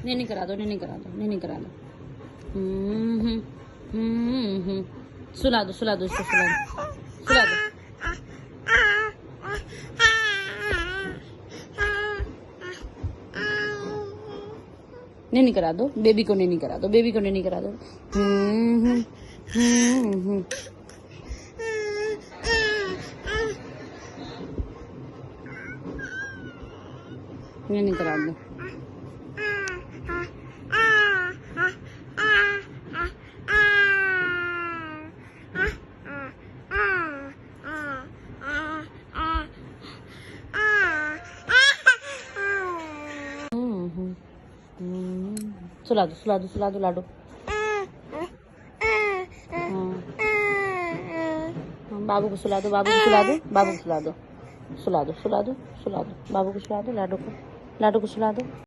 नहीं करा दो, नहीं करा दो, नहीं करा दो। सुला दो, सुला दो, इसको सुला दो, सुला दो। नहीं करा दो, बेबी को नहीं करा दो, बेबी को नहीं करा दो। नहीं करा दो। सुला दो, सुला दो, सुला दो लाडो। बाबू को सुला दो, बाबू को सुला दो, बाबू को सुला दो, सुला दो, सुला दो, सुला दो, बाबू को सुला दो, लाडो को, लाडो को सुला दो।